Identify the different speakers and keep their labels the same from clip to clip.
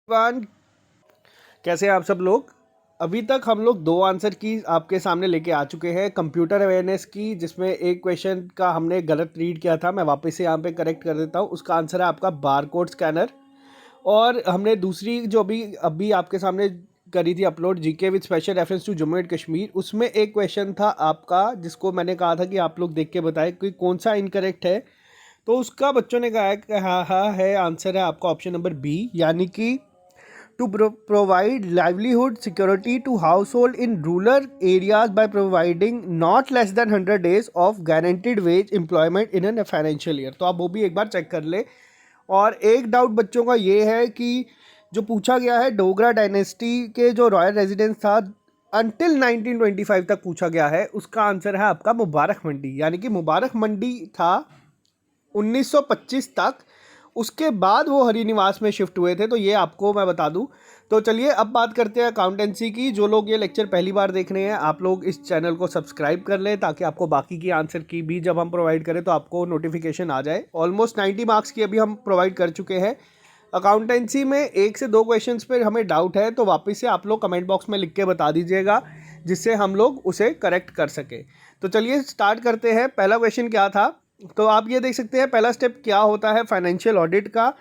Speaker 1: One, कैसे हैं आप सब लोग। अभी तक हम लोग दो आंसर की आपके सामने लेके आ चुके हैं। कंप्यूटर अवेयरनेस की, जिसमें एक क्वेश्चन का हमने गलत रीड किया था, मैं वापस से यहाँ पे करेक्ट कर देता हूँ। उसका आंसर है आपका बारकोड स्कैनर। और हमने दूसरी जो अभी अभी आपके सामने करी थी upload, GK with special reference to Jammu and Kashmir, उसमें एक क्वेश्चन था आपका जिसको मैंने कहा था कि आप लोग देख के बताएं कि कौन सा इनकरेक्ट है। तो उसका बच्चों ने कहा है कि हाँ हाँ है, आंसर है आपका ऑप्शन नंबर बी, यानी कि to provide livelihood security to household in rural areas by providing not less than 100 days of guaranteed wage employment in a financial year। तो आप वो भी एक बार चेक कर ले। और एक डाउट बच्चों का ये है कि जो पूछा गया है डोगरा डायनेस्टी के जो रॉयल रेजिडेंस था अंटिल 1925 तक पूछा गया है, उसका आंसर है आपका मुबारक मंडी, यानी कि मुबारक मंडी था 1925 तक। उसके बाद वो हरिनिवास में शिफ्ट हुए थे, तो ये आपको मैं बता दूं। तो चलिए अब बात करते हैं अकाउंटेंसी की। जो लोग ये लेक्चर पहली बार देख रहे हैं, आप लोग इस चैनल को सब्सक्राइब कर लें ताकि आपको बाकी की आंसर की भी जब हम प्रोवाइड करें तो आपको नोटिफिकेशन आ जाए। ऑलमोस्ट 90 मार्क्स की अभी हम प्रोवाइड कर चुके हैं। अकाउंटेंसी में 1 से 2 क्वेश्चंस पर हमें डाउट है, तो वापस से आप लोग कमेंट बॉक्स में लिख के बता दीजिएगा, जिससे हम लोग उसे करेक्ट कर सकें। तो चलिए स्टार्ट करते हैं। पहला क्वेश्चन क्या था, तो आप ये देख सकते हैं पहला स्टेप क्या होता है फाइनेंशियल ऑडिट का।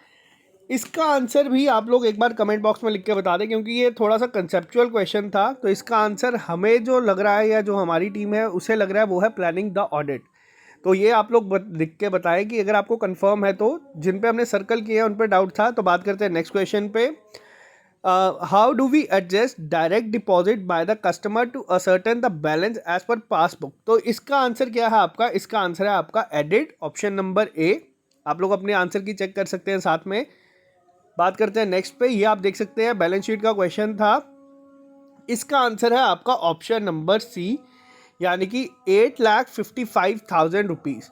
Speaker 1: इसका आंसर भी आप लोग एक बार कमेंट बॉक्स में लिख के बता दें, क्योंकि ये थोड़ा सा कंसेप्चुअल क्वेश्चन था। तो इसका आंसर हमें जो लग रहा है या जो हमारी टीम है उसे लग रहा है वो है प्लानिंग द ऑडिट। तो ये आप लोग लिख के बताएं कि अगर आपको कंफर्म है। तो जिन पे हमने सर्कल किए हैं उन पे डाउट था। तो बात करते हैं नेक्स्ट क्वेश्चन पे। How do we adjust direct deposit by the customer to ascertain the balance as per passbook. तो इसका आंसर क्या है आपका, इसका आंसर है आपका एडिट, ऑप्शन नंबर ए। आप लोग अपने आंसर की चेक कर सकते हैं साथ में। बात करते हैं नेक्स्ट पे। ये आप देख सकते हैं बैलेंस शीट का क्वेश्चन था। इसका आंसर है आपका ऑप्शन नंबर सी, यानी कि 8,55,000 रुपीज़।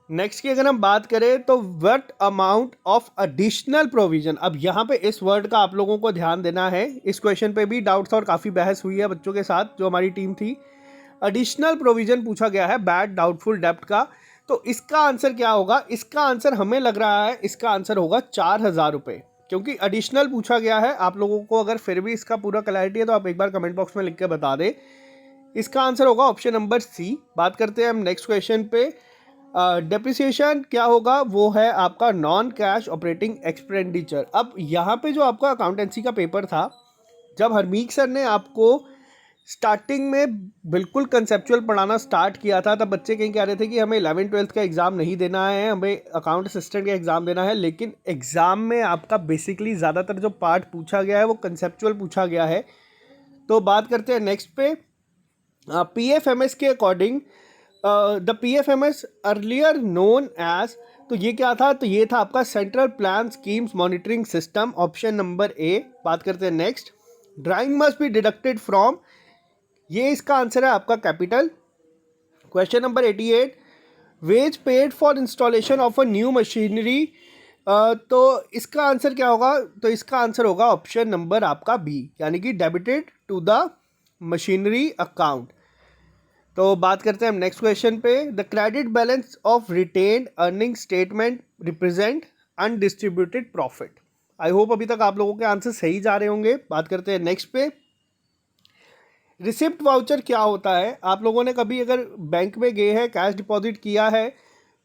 Speaker 1: नेक्स्ट की अगर हम बात करें तो what amount of additional provision. अब यहाँ पे इस वर्ड का आप लोगों को ध्यान देना है। इस क्वेश्चन पे भी डाउट्स और काफ़ी बहस हुई है बच्चों के साथ जो हमारी टीम थी। एडिशनल प्रोविजन पूछा गया है बैड डाउटफुल डेब्ट का। तो इसका आंसर क्या होगा, इसका आंसर हमें लग रहा है इसका आंसर होगा 4,000 रुपये, क्योंकि एडिशनल पूछा गया है। आप लोगों को अगर फिर भी इसका पूरा क्लैरिटी है तो आप एक बार कमेंट बॉक्स में लिख के बता दें। इसका आंसर होगा ऑप्शन नंबर सी। बात करते हैं हम नेक्स्ट क्वेश्चन पे। डेप्रिसिएशन क्या होगा, वो है आपका नॉन कैश ऑपरेटिंग एक्सपेंडिचर। अब यहाँ पे जो आपका अकाउंटेंसी का पेपर था, जब हरमीक सर ने आपको स्टार्टिंग में बिल्कुल कंसेप्चुअल पढ़ाना स्टार्ट किया था, तब बच्चे कहीं कह रहे थे कि हमें 11th-12th का एग्ज़ाम नहीं देना है, हमें अकाउंट असिस्टेंट का एग्ज़ाम देना है। लेकिन एग्ज़ाम में आपका बेसिकली ज़्यादातर जो पार्ट पूछा गया है वो कंसेप्चुअल पूछा गया है। तो बात करते हैं नेक्स्ट पे। PFMS के according the PFMS earlier known as, तो ये क्या था, तो ये था आपका central plan schemes monitoring system, option number A. बात करते हैं next. Drawing must be deducted from, ये इसका आंसर है आपका capital. Question number 88, wages paid for installation of a new machinery. तो इसका आंसर क्या होगा, तो इसका आंसर होगा ऑप्शन नंबर आपका बी, यानी कि debited to the machinery account. तो बात करते हैं हम नेक्स्ट क्वेश्चन पे। The credit balance of retained earning statement represent undistributed profit. I hope अभी तक आप लोगों के आंसर सही जा रहे होंगे। बात करते हैं नेक्स्ट पे। रिसिप्ट वाउचर क्या होता है। आप लोगों ने कभी अगर बैंक में गए हैं, कैश डिपॉजिट किया है,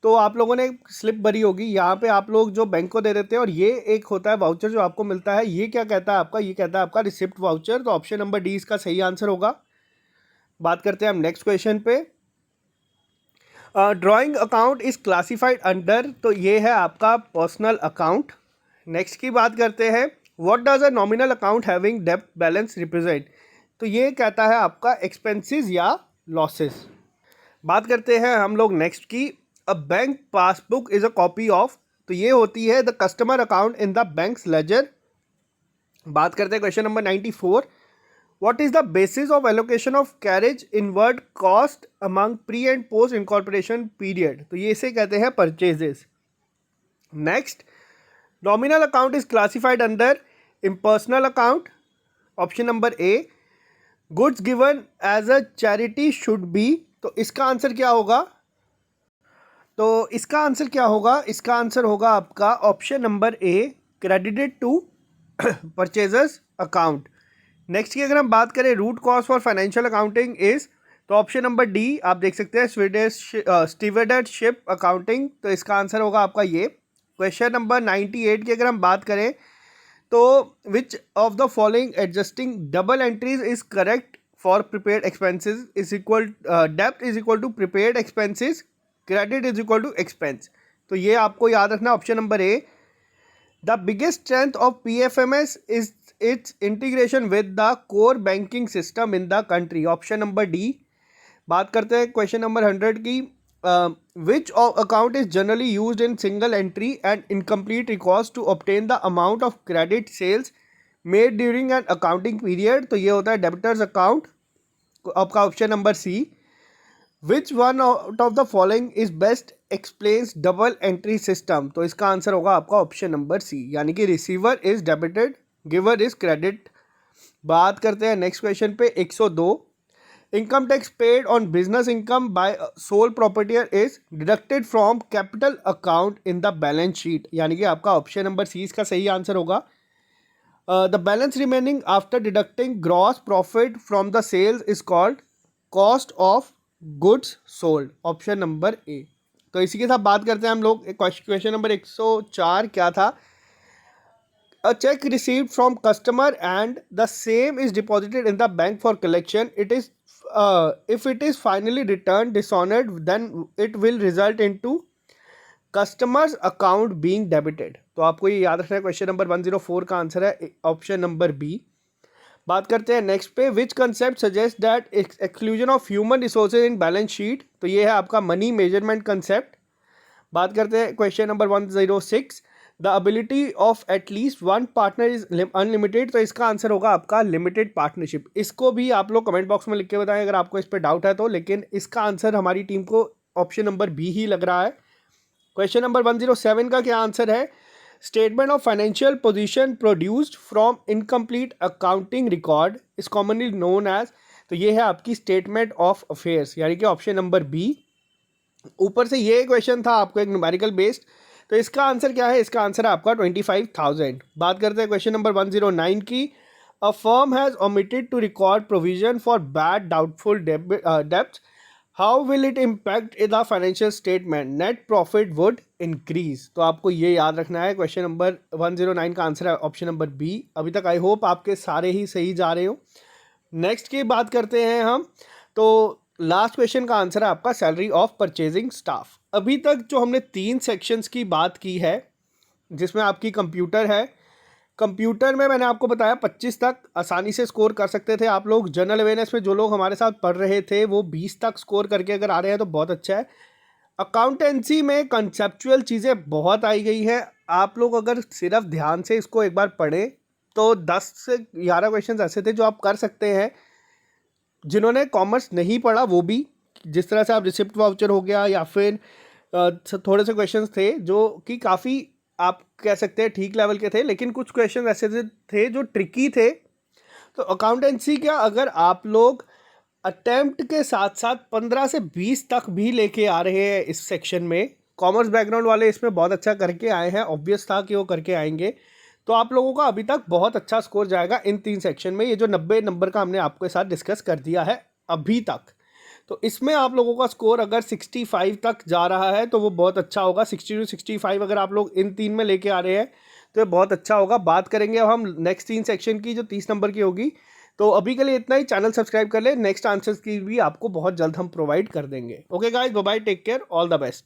Speaker 1: तो आप लोगों ने स्लिप भरी होगी। यहाँ पे आप लोग जो बैंक को दे देते हैं, और ये एक होता है वाउचर जो आपको मिलता है। ये क्या कहता है आपका, ये कहता है आपका रिसिप्ट वाउचर। तो ऑप्शन नंबर डी इसका सही आंसर होगा। बात करते हैं हम नेक्स्ट क्वेश्चन पे। Drawing account is classified under, तो ये है आपका पर्सनल अकाउंट। नेक्स्ट की बात करते हैं। What does a nominal account having डेब्ट बैलेंस रिप्रेजेंट, तो ये कहता है आपका एक्सपेंसेस या लॉसेस। बात करते हैं हम लोग नेक्स्ट की। A bank passbook is a copy of, तो ये होती है the customer account in the bank's ledger. बात करते हैं question number 94। What is the basis of allocation of carriage inward cost among pre and post incorporation period, तो ये इसे कहते हैं purchases। Next, nominal account is classified under impersonal account, option number A. Goods given as a charity should be, तो इसका answer क्या होगा, तो इसका आंसर क्या होगा, इसका आंसर होगा आपका option number A, credited to purchaser's account. Next की अगर हम बात करें root cause for financial accounting is, तो ऑप्शन नंबर डी आप देख सकते हैं स्टीवर्डशिप अकाउंटिंग, तो इसका आंसर होगा आपका ये। क्वेश्चन नंबर 98 की अगर हम बात करें तो which of the following adjusting double entries is correct for prepaid expenses is equal, debit is equal to prepaid expenses, credit is equal to expense. तो ये आपको याद रखना option number A. The biggest strength of PFMS is its integration with the core banking system in the country, option number D. बात करते हैं question number 100 की, which account is generally used in single entry and incomplete records to obtain the amount of credit sales made during an accounting period, तो ये होता है debtors account, आपका option number C. Which one out of the following is best explains double entry system, तो इसका answer होगा आपका option number C, यानी कि receiver is debited, giver is credit. बात करते हैं नेक्स्ट क्वेश्चन पे 102, income tax paid on business income by sole proprietor is deducted from capital account in the balance sheet, यानी कि आपका ऑप्शन नंबर सी इसका सही आंसर होगा। The balance remaining after deducting gross profit from the sales is called cost of goods sold, option number A. तो इसी के साथ बात करते हैं हम लोग क्वेश्चन नंबर 104 क्या था, a check received from customer and the same is deposited in the bank for collection, it is if it is finally returned dishonored then it will result into customers account being debited। तो आपको ये याद रखना है, question number 104 का answer है option number B. बात करते हैं नेक्स्ट पे, which concept suggest that exclusion of human resources in balance sheet, तो ये है आपका मनी मेजरमेंट कंसेप्ट। बात करते हैं question number 106, the ability of at least one partner is unlimited, तो इसका आंसर होगा आपका लिमिटेड पार्टनरशिप। इसको भी आप लोग कमेंट बॉक्स में लिख के बताएं अगर आपको इस पर डाउट है तो, लेकिन इसका आंसर हमारी टीम को ऑप्शन नंबर बी ही लग रहा है। क्वेश्चन नंबर 107 का क्या आंसर है, statement of financial position produced from incomplete accounting record is commonly known as, तो ये है आपकी स्टेटमेंट ऑफ अफेयर्स, यानी कि ऑप्शन नंबर बी। ऊपर से ये क्वेश्चन था आपको एक न्यूमेरिकल बेस्ड, तो इसका आंसर क्या है, इसका आंसर है आपका 25,000। बात करते हैं क्वेश्चन नंबर 109 की, a firm has omitted to record provision for bad doubtful debts, how will it impact in the financial statement, net profit would increase. तो आपको ये याद रखना है, क्वेश्चन नंबर 109 का आंसर है ऑप्शन नंबर बी। अभी तक आई होप आपके सारे ही सही जा रहे हो। नेक्स्ट की बात करते हैं हम, तो लास्ट क्वेश्चन का आंसर है आपका सैलरी ऑफ परचेजिंग स्टाफ। अभी तक जो हमने 3 सेक्शंस की बात की है, जिसमें आपकी कंप्यूटर है, कंप्यूटर में मैंने आपको बताया 25 तक आसानी से स्कोर कर सकते थे आप लोग। जनरल अवेयरनेस में जो लोग हमारे साथ पढ़ रहे थे वो 20 तक स्कोर करके अगर आ रहे हैं तो बहुत अच्छा है। अकाउंटेंसी में कंसेप्चुअल चीज़ें बहुत आई गई हैं, आप लोग अगर सिर्फ ध्यान से इसको एक बार पढ़ें तो 10 से 11 क्वेश्चन ऐसे थे जो आप कर सकते हैं। जिन्होंने कॉमर्स नहीं पढ़ा वो भी, जिस तरह से आप रिसिप्ट वाउचर हो गया या फिर थोड़े से क्वेश्चंस थे जो कि काफ़ी आप कह सकते हैं ठीक लेवल के थे, लेकिन कुछ क्वेश्चन ऐसे थे जो ट्रिकी थे। तो अकाउंटेंसी क्या, अगर आप लोग अटेम्प्ट के साथ साथ 15 से 20 तक भी लेके आ रहे हैं इस सेक्शन में, कॉमर्स बैकग्राउंड वाले इसमें बहुत अच्छा करके आए हैं, ऑब्वियस था कि वो करके आएंगे, तो आप लोगों का अभी तक बहुत अच्छा स्कोर जाएगा इन 3 सेक्शन में। ये जो 90 नंबर का हमने आपके साथ डिस्कस कर दिया है अभी तक, तो इसमें आप लोगों का स्कोर अगर 65 तक जा रहा है तो वो बहुत अच्छा होगा। 60 to 65 अगर आप लोग इन 3 में लेके आ रहे हैं तो ये बहुत अच्छा होगा। बात करेंगे अब हम नेक्स्ट 3 सेक्शन की जो 30 नंबर की होगी। तो अभी के लिए इतना ही, चैनल सब्सक्राइब कर ले, नेक्स्ट आंसर्स की भी आपको बहुत जल्द हम प्रोवाइड कर देंगे। Okay guys, bye bye, take care, all the best.